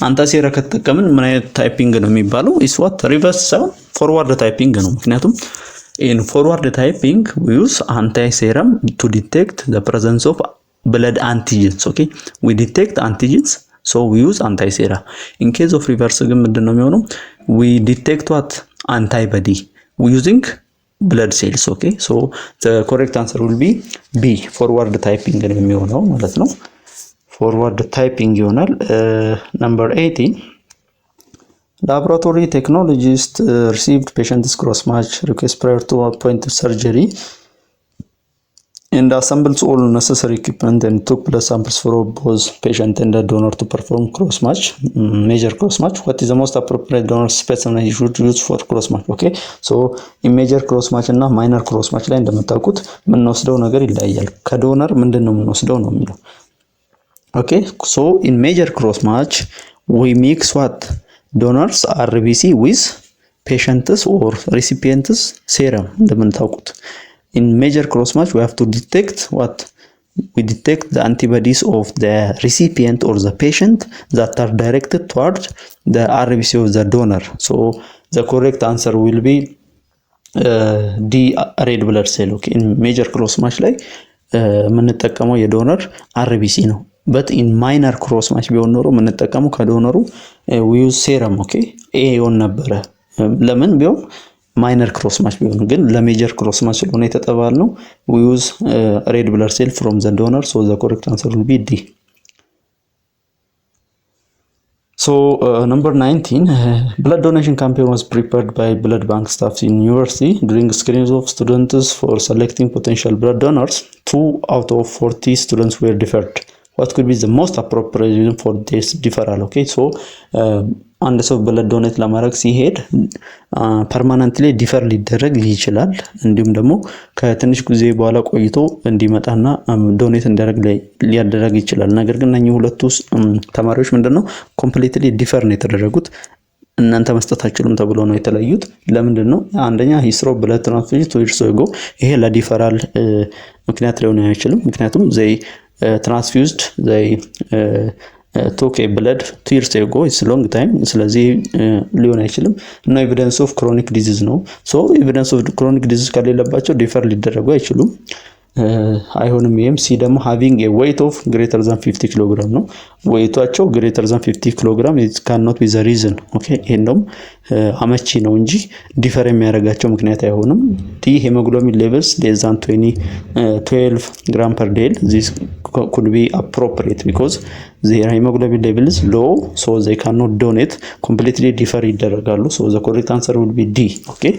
አንታይሴራ ከተጠቀምን ምን አይነት ታይፒንግ ነው የሚባለው? is what reverse ሳይሆን forward typing ነው። ምክንያቱም in forward typing we use anti-serum to detect the presence of blood antigens. okay we detect antigens so we use anti-sera. in case of reverse ግን ምንድነው የሚሆነው? we detect what antibody we using blood cells. okay so the correct answer will be B, forward typing ነው የሚሆነው ማለት ነው። forward typing ይሆናል። number 18 laboratory technologist received patient's cross match request prior to appointed surgery and assembles all necessary equipment and took blood samples from both patient and the donor to perform cross match, major cross match. What is the most appropriate donor specimen you should use for cross match? Okay, so in major cross match እና minor cross match ላይ እንደምታውቁት የምንወስደው ነገር ይለያያል። ከዶነር ምንድነው የምንወስደው ነው የሚለው። Okay, so in major cross match we mix what donors RBC with patients or recipients serum እንደምታውቁት in major cross match we have to detect what we detect the antibodies of the recipient or the patient that are directed toward the RBC of the donor. So the correct answer will be D, red blood cell. Okay, in major cross match ላይ የምንጠቀመው የዶነር RBC ነው። but in minor cross match ቢሆን ኖሮ የምንጠቀመው ከዶነሩ we use serum. Okay, A ይሆን ነበረ ለምን ቢሆን minor cross match ቢሆን ግን ለሜጀር cross match ስለሆነ የተጠባልነው we use red blood cell from the donor, so the correct answer will be D. So number 19, blood donation campaign was prepared by blood bank staff in university during screenings of students for selecting potential blood donors. 2 out of 40 students were deferred. What could be the most appropriate reason for this deferral? Okay, so አንድ ሰው ብለድ ዶኔት ለማድረግ ሲሄድ ፐርማነንትሊ ዲፈር ሊደረግ ይችላል። እንዲሁም ደግሞ ከትንሽ ጊዜ በኋላ ቆይቶ እንዲመጣና ዶኔት እንዲያደርግ ሊያደርግ ይችላል። ነገር ግን እነኚህ ሁለቱ ተማሪዎች ምንድነው ኮምፕሊትሊ ዲፈር ነው የተደረጉት። እናንተ መስጠት አትችሉም ተብሎ ነው የተለዩት። ለምንድነው? አንደኛ ሂስትሪ ኦፍ ብለድ ትራንስፊውዥን 2 years ago ይሄ ለዲፈራል ምክንያት ሊሆን አይችልም። ምክንያቱም they transfused they took a blood 2 years ago, it's a long time. ስለዚህ ሊሆን አይችልም እና ኤቪደንስ ኦፍ ክሮኒክ ዲዚዝ ነው። ሶ ኤቪደንስ ኦፍ ክሮኒክ ዲዚዝ ከሌለባቸው ዲፈር ሊደረጉ አይችሉም። አይሆንም። ይሄም ሲ ደግሞ having a weight of greater than 50 kg ነው። weighታቸው greater than 50 kg it cannot be the reason. okay, ይሄንም አመቺ ነው እንጂ ዲፈር የሚያደርጋቸው ምክንያት አይሆንም። ዲ hemoglobin levels less than 12 gram per day, this could be appropriate because their hemoglobin level is low, so they cannot donate, completely differ ይደረጋሉ። so the correct answer would be D. okay,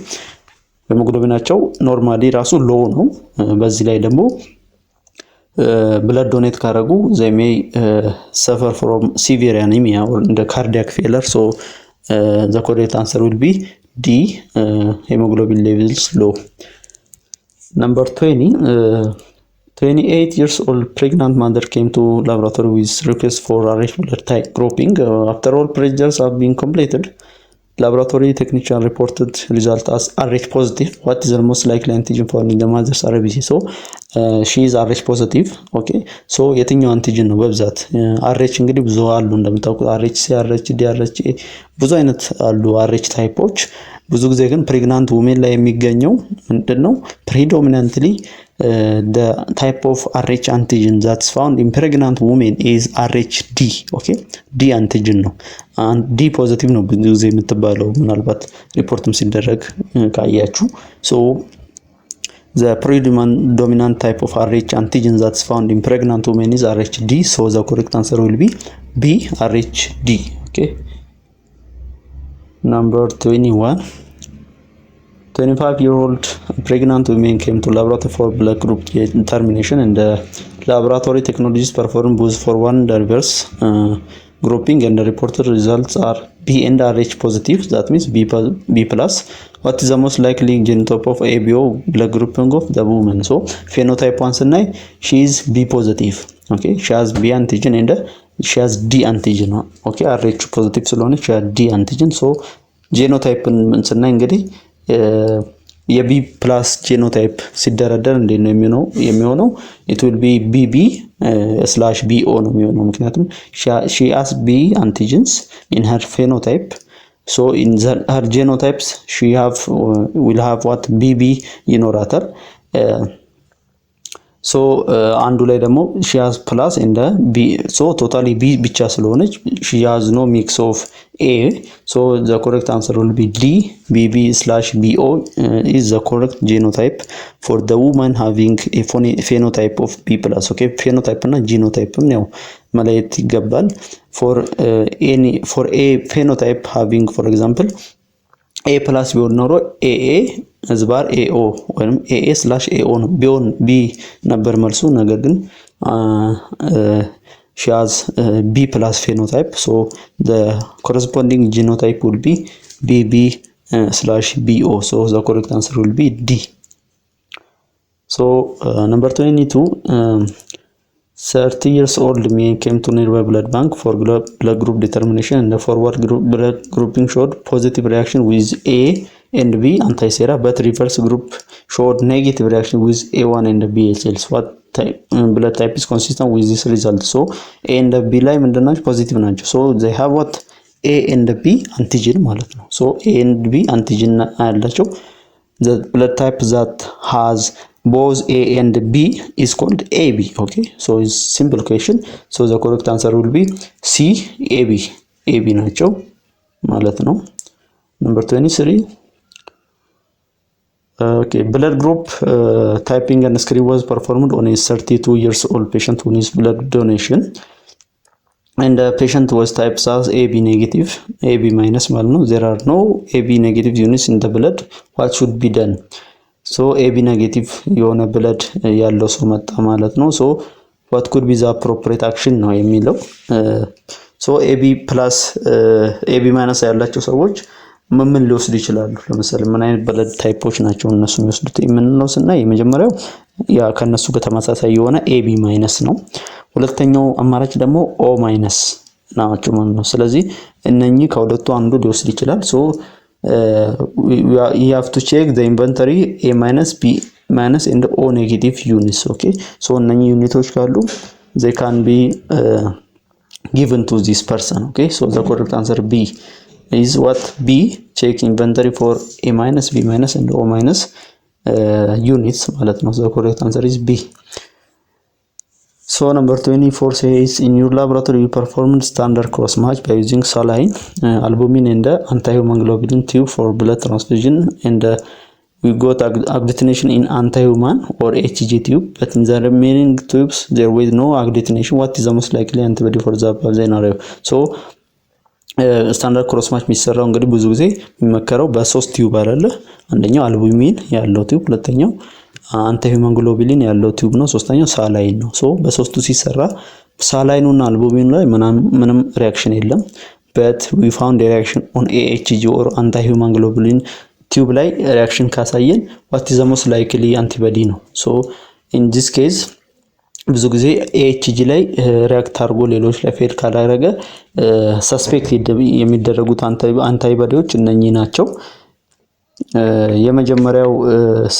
ሄሞግሎቢናቸው ኖርማሊ ራሱ ሎ ነው። በዚህ ላይ ደግሞ ብለድ ዶኔት ካረጉ they may suffer from severe anemia or the cardiac failure, so the correct answer will be D, hemoglobin levels low. Number 20, 28 years old pregnant mother came to laboratory with request for RH blood type grouping. After all procedures have been completed, laboratory technician reported result as RH positive. What is the most likely antigen found in the mother's RBC? So she is RH positive. okay, so የትኛው አንቲጅን ነው በብዛት? RH እንግዲህ ብዙ አሉ እንደምታውቁት RH C RH D RH A ብዙ አይነት አሉ RH ታይፖች። ብዙ ጊዜ ግን ፕሬግናንት ውሜን ላይ የሚገኘው ምንድነው? predominantly the type of RH antigen that's found in pregnant women is RHD. okay, D antigen ነው። D positive ነው ብዙ ጊዜ የምትባለው ምናልባት ሪፖርትም ሲደረግ ካያችሁ። so the predominant type of RH antigen that's found in pregnant women is RHD, so the correct answer will be B, RHD. okay, number 21, 25-year-old pregnant women came to laboratory for blood group determination, and the laboratory technologists performed both for one reverse grouping, and the reported results are B and RH positive, that means B plus. What is the most likely genotype of ABO blood grouping of the woman? So phenotype 1 ስናይ she is B positive. okay, she has B antigen and she has D antigen. okay, RH positive ስለሆነ she has D antigen. so genotype ስናይ እንግዲህ የቢ ፕላስ ጄኖታይፕ ሲደረደር እንዴት ነው የሚሆነው? it will be BB/BO ነው የሚሆነው ምክንያቱም she has B antigens in her phenotype, so in her genotypes she will have what BB ይኖራታል። so አንዱ ላይ ደግሞ she has plus and B, so totally B ብቻ ስለሆነች she has no mix of A, so the correct answer will be D, BB/BO is the correct genotype for the woman having a phenotype of B+. okay, phenotype እና genotype ነው መለየት ይገባል። for A phenotype having, for example, ኤ ፕላስ ቢሆን ኖሮ ኤኤ ዝባር ኤኦ ወይም ኤኤ ስላሽ ኤኦ ነው ቢሆን ቢ ነበር መልሱ። ነገር ግን she has B plus phenotype, so the corresponding genotype will be BB slash BO, so the correct answer will be D. So number 22, 30 years old man came to nearby blood bank for blood group determination, and the forward blood grouping showed positive reaction with A and B anti-sera, but reverse group showed negative reaction with A1 and B cells. What blood type is consistent with this result? So A and B ላይ ምንድነው ፖዚቲቭ ናቸው። so they have what A and B antigen ማለት ነው። so A and B antigen አላቸው። the blood type that has both A and B is called AB. okay, so it's simple question, so the correct answer will be C, AB ናቸው ማለት ነው። number 23, okay, blood group typing and screen was performed on a 32 years old patient who needs blood donation, and the patient was typed as AB negative, AB minus ማለት ነው። there are no AB negative units in the blood. what should be done? so AB negative የሆነ blood ያለው ሰው መጣ ማለት ነው። so what could be the appropriate action ነው የሚለው። so AB plus AB minus ያላቸው ሰዎች ምን ሊወስዱ ይችላሉ? ለምሳሌ ምን አይነት ብለድ ታይፖች ናቸው እነሱ የሚወስዱት የምንለው ስናይ የመጀመሪያው ያ ከነሱ ጋር ተመሳሳይ የሆነ AB ማይነስ ነው። ሁለተኛው አማራጭ ደግሞ O ማይነስ ናቸው ማለት ነው። ስለዚህ እነኚህ ከሁለቱ አንዱ ሊወስድ ይችላል። so you have to check the inventory A minus B minus and O negative units. okay, so እነኚህ ዩኒቶች ካሉ they can be given to this person. okay, so the correct answer B is what? B, check inventory for A minus, B minus and O minus units ማለት ነው። the correct answer is B. so number 24 says in your laboratory you performed standard cross match by using saline, albumin and anti-human globulin tube for blood transfusion, and we got agglutination in anti-human or HG tube, but in the remaining tubes there was no agglutination. what is the most likely antibody for the above scenario? so ስታንዳርድ ክሮስ ማች የሚሰራው እንግዲህ ብዙ ጊዜ የሚመከረው በሶስት ቲዩብ አይደለ? አንደኛው አልቡሚን ያለው ቲዩብ፣ ሁለተኛው አንቲ ሂውማን ግሎቡሊን ያለው ቲዩብ ነው፣ ሶስተኛው ሳላይን ነው። ሶ በሶስቱ ሲሰራ ሳላይኑና አልቡሚኑ ላይ ምንም ሪአክሽን የለም። but we found a reaction on AHG or anti human globulin ቲዩብ ላይ ሪአክሽን ካሳየን what is the most likely antibody ነው። so in this case ብዙ ጊዜ AHG ላይ ሪአክት አድርጎ ሌሎች ላይ ፌል ካላደረገ ሰስፔክት የሚደረጉት አንታይባዲዎች እነኚህ ናቸው። የመጀመሪያው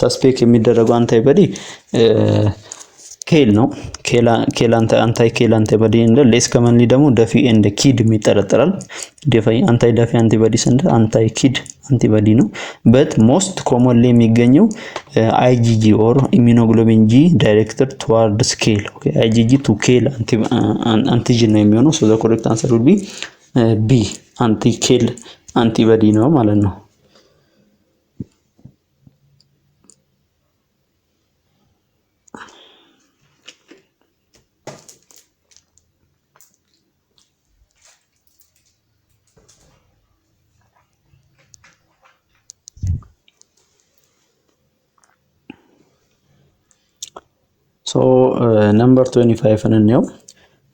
ሰስፔክት የሚደረገው አንታይባዲ ኬል ነው። ኬል አንታይባዲ እንደ ሌስ ከመንሊ ደግሞ ደፊ ኤንድ ኪድ የሚጠረጠራል። አንታይ ደፊ አንቲባዲስ እንደ አንታይ ኪድ አንቲባዲ ነው። but most commonly የሚገኘው IgG or immunoglobulin G directed towards KEL. okay, IgG to KEL antigen ነው የሚሆነው. so the correct answer would be B, anti-KEL antibody ነው ማለት ነው። so number 25 እንየው።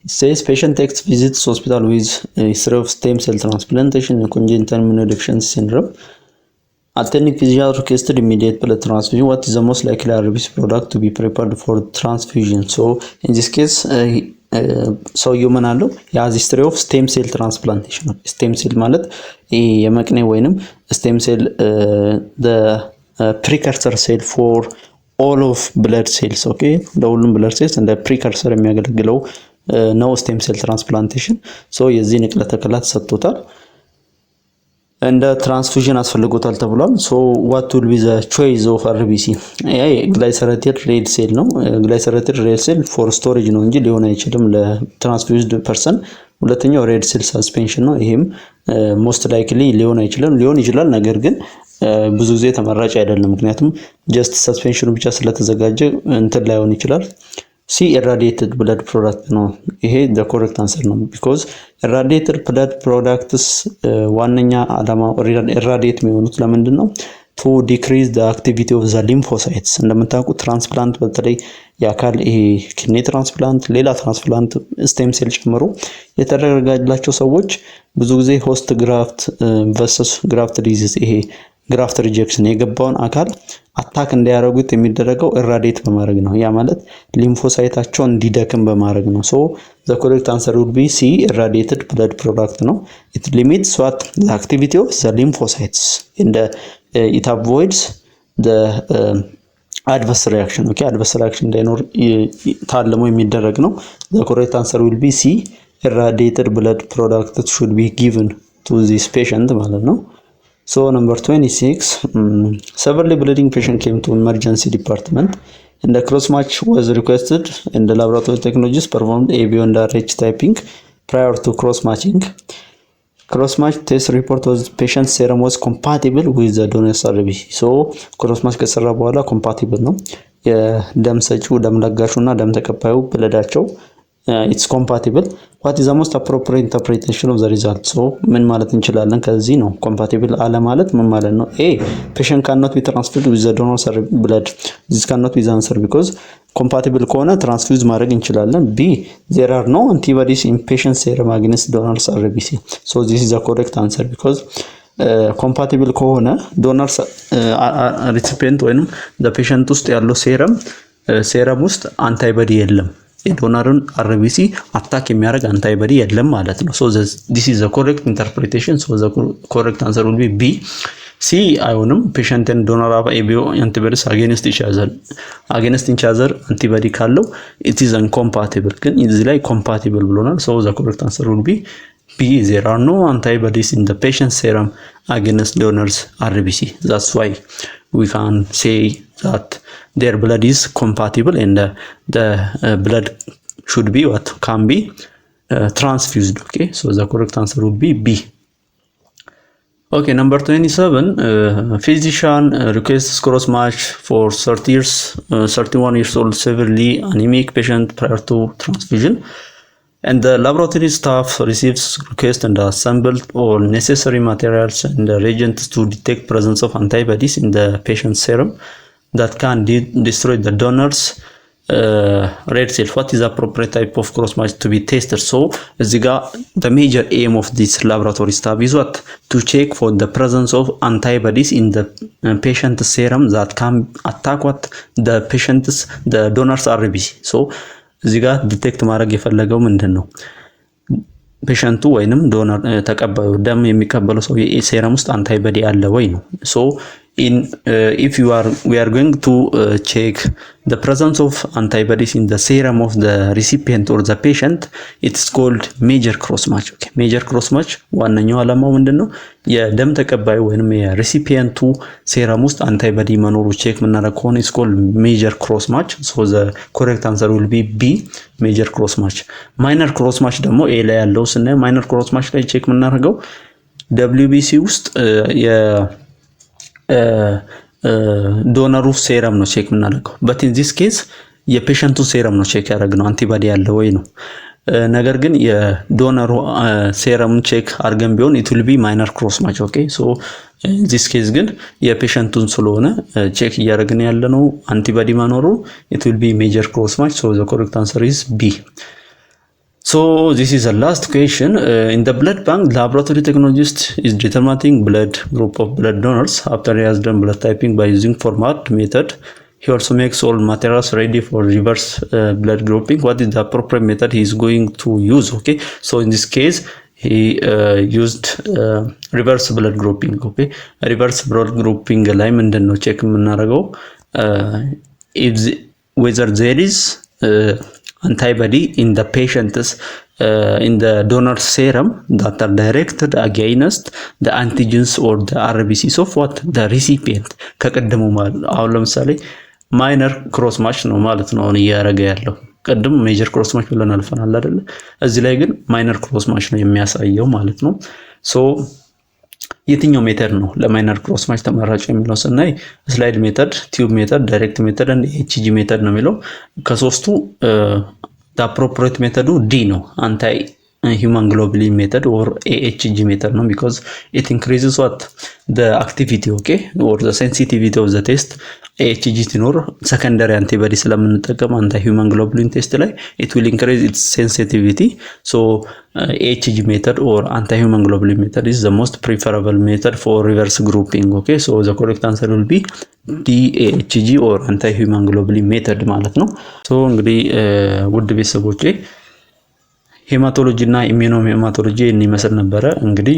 it says patient takes visits hospital with history of stem cell transplantation and congenital immunodeficiency syndrome. Attending physician requested immediate blood transfusion. what is the most likely RBC product to be prepared for transfusion? so in this case so human አለው የhas history of stem cell transplantation. stem cell ማለት የመቅኔ ወይንም stem cell the precursor cell for all of blood cells. okay, ለሁሉም blood cells እንደ precursor የሚያገለግለው ነው stem cell transplantation. so የዚህ ንቅለ ተከላ ተሰጥቶታል እንደ ትራንስፊውዥን አስፈልጎታል ተብሏል። so what will be the choice of RBC? ግላይሰሬትድ ሬድ ሴል ነው። ግላይሰሬትድ ሬድ ሴል for storage ነው እንጂ ሊሆን አይችልም ለትራንስፊውዝድ ፐርሰን። ሁለተኛው ሬድ ሴል ሰስፔንሽን ነው። ይሄም most likely ሊሆን አይችልም። ሊሆን ይችላል ነገር ግን ብዙ ጊዜ ተመራጭ አይደለም። ምክንያቱም ጀስት ሰስፔንሽኑ ብቻ ስለተዘጋጀ እንትን ላይሆን ይችላል። ሲ ኢራዲየትድ ብለድ ፕሮዳክት ነው። ይሄ ዘ ኮሬክት አንሰር ነው። ቢኮዝ ኢራዲየትድ ብለድ ፕሮዳክትስ ዋነኛ ዓላማ ኢራዲየት የሚሆኑት ለምንድን ነው? ቱ ዲክሪዝ ዘ አክቲቪቲ ኦፍ ዘ ሊምፎሳይትስ። እንደምታውቁት ትራንስፕላንት በተለይ የአካል ይሄ ኪድኒ ትራንስፕላንት፣ ሌላ ትራንስፕላንት ስቴም ሴል ጨምሮ የተደረጋላቸው ሰዎች ብዙ ጊዜ ሆስት ግራፍት ቨርሰስ ግራፍት ዲዚዝ ይሄ ግራፍት ሪጀክሽን የገባውን አካል አታክ እንዳያደርጉት የሚደረገው ኢራዲየት በማድረግ ነው። ያ ማለት ሊምፎሳይታቸው እንዲደክም በማድረግ ነው። ሶ ዘ ኮሬክት አንሰር ውድ ቢ ሲ ኢራዲየትድ ብለድ ፕሮዳክት ነው። ኢት ሊሚትስ ዋት ዘ አክቲቪቲ ኦፍ ዘ ሊምፎሳይትስ እንደ ኢት አቮይድስ ዘ አድቨርስ ሪአክሽን። ኦኬ አድቨርስ ሪአክሽን እንዳይኖር ታልሞ የሚደረግ ነው። ዘ ኮሬክት አንሰር ውድ ቢ ሲ ኢራዲየትድ ብለድ ፕሮዳክት ሹድ ቢ ጊቨን ቱ ዚስ ፔሸንት ማለት ነው። So number 26, severely bleeding patient came to emergency department and the cross match was requested and the laboratory technologists performed ABO and RH typing prior to cross matching. Cross match test report was patient serum was compatible with the donor's RBC. So cross match ከሰራ በኋላ compatible ነው። የደም ሰጪው ደም ለጋሹና ደም ተቀባዩ ብለዳቸው it's compatible. What is the most appropriate interpretation of the result? So ምን ማለት እንችላለን ከዚህ ነው? compatible አለ ማለት ምን ማለት ነው? A patient cannot be transfused with the donor's blood. This cannot be the answer because compatible ከሆነ transfuse ማድረግ እንችላለን። B there are no antibodies in patient serum against donor's RBC. So this is the correct answer because compatible ከሆነ donors recipient ወይም the patient ውስጥ ያለው serum ውስጥ አንታይባዲ የለም። የዶነርን አርቢሲ አታክ የሚያደርግ አንታይባዲ የለም ማለት ነው። ሶ this is the correct interpretation. So the correct answer will be B. C አይሆንም። patient and donor have ABO antibodies against each other antibody ካለው it is incompatible። ግን እዚህ ላይ compatible ብሎናል። So the correct answer will be B. There are no antibodies in the patient serum against donors RBC. That's why we can say that their blood is compatible and the blood should be what can be transfused. Okay, so the correct answer would be B. Okay, number 27, physician requests cross match for 31 years old severely anemic patient prior to transfusion. And the laboratory staff receives request and assembled all necessary materials and reagents to detect presence of antibodies in the patient's serum that can destroy the donor's red cell. What is the appropriate type of cross match to be tested? So the major aim of this laboratory staff is what? To check for the presence of antibodies in the patient's serum that can attack what? The donor's RBC. So እዚህ ጋር ዲቴክት ማድረግ የፈለገው ምንድነው? ፔሸንቱ ወይንም ዶነር ተቀባዩ ደም የሚቀበለው ሰው የሴረም ውስጥ አንታይባዲ አለ ወይ ነው። ሶ if we are going to check the presence of antibodies in the serum of the recipient or the patient, it's called major cross match. Okay, major cross match ዋነኛው ዓላማው ምንድነው? የደም ተቀባዩ ወይንም የሪሲፒየንቱ ሴረም ውስጥ አንታይባዲ መኖሩ ቼክ ምናደርግ ከሆነ it's called major cross match. So the correct answer will be B, major cross match. minor cross match ደግሞ A ላይ ያለው ስናይ minor cross match ላይ ቼክ ምናደርገው WBC ውስጥ ዶነሩ ሴረም ነው ቼክ ምናደርገው but in this case የፔሸንቱ ሴረም ነው ቼክ ያደረግነው አንቲባዲ ያለው ወይ ነው። ነገር ግን የዶነሩ ሴረም ቼክ አድርገን ቢሆን it will be minor cross match. okay, so in this case ግን የፔሸንቱን ስለሆነ ቼክ እያደረግን ያለነው አንቲባዲ መኖሩ it will be major cross match. So the correct answer is B. So this is the last question. In the blood bank, laboratory technologist is determining blood group of blood donors after he has done blood typing by using format method. He also makes all materials ready for reverse blood grouping. What is the appropriate method he is going to use? Okay, so in this case he used reverse blood grouping. Okay, reverse blood grouping ላይ ምንድነው ቼክ የምናደርገው whether there is antibody in the patient's in the donor serum that are directed against the antigens or the RBCs of what the recipient ከቀደሙ ማለት አሁን ለምሳሌ ማይነር ክሮስ ማች ነው ማለት ነው አሁን እያደረገ ያለው ቀደም ሜጀር ክሮስ ማች ብለን አልፈናል አይደል እዚህ ላይ ግን ማይነር ክሮስ ማች ነው የሚያሳየው ማለት ነው ሶ የትኛው ሜተድ ነው ለማይነር ክሮስ ማች ተመራጭ የሚለው ስናይ ስላይድ ሜተድ፣ ቲዩብ ሜተድ፣ ዳይሬክት ሜተድ እና ኤችጂ ሜተድ ነው የሚለው። ከሶስቱ አፕሮፕሪየት ሜተዱ ዲ ነው፣ አንታይ human globulin method or AHG method no, because it increases what the activity, okay, or the sensitivity of the test. AHG ሲኖር secondary antibody ስለምንጠቀም አንታይ human globulin test ላይ it will increase its sensitivity. So AHG method or anti human globulin method is the most preferable method for reverse grouping. Okay, so the correct answer will be DAHG or anti human globulin method ማለት ነው። so እንግዲህ ውድ ቤተሰቦቼ ሄማቶሎጂ እና ኢሚዩኖሄማቶሎጂ የሚመስል ነበረ። እንግዲህ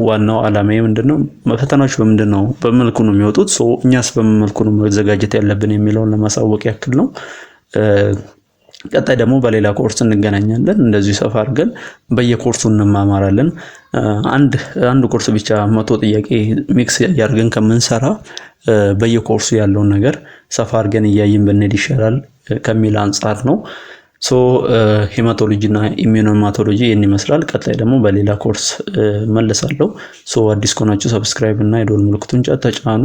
ዋናው ዓላማዬ ምንድነው ፈተናዎች በምንድነው በመልኩ ነው የሚወጡት፣ ሶ እኛስ በመልኩ ነው መዘጋጀት ያለብን የሚለውን ለማሳወቅ ያክል ነው። ቀጣይ ደግሞ በሌላ ኮርስ እንገናኛለን። እንደዚህ ሰፋ አድርገን በየኮርሱ እንማማራለን። አንድ ኮርስ ብቻ 100 ጥያቄ ሚክስ ያርገን ከምንሰራ በየኮርሱ ያለውን ነገር ሰፋ አድርገን እያየን ብንሄድ ይሻላል ከሚል አንፃር ነው። ሶ ሄማቶሎጂ እና ኢሚዩኖሄማቶሎጂ ይሄን ይመስላል። ቀጣይ ደግሞ በሌላ ኮርስ መለሳለሁ። ሶ አዲስ ከሆናችሁ ሰብስክራይብ እና የደወል ምልክቱን ተጫኑ።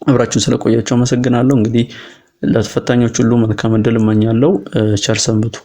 አብራችሁን ስለቆያችሁ አመሰግናለሁ። እንግዲህ ለተፈታኞች ሁሉ መልካም ዕድል እመኛለሁ። ቸር ሰንብቱ።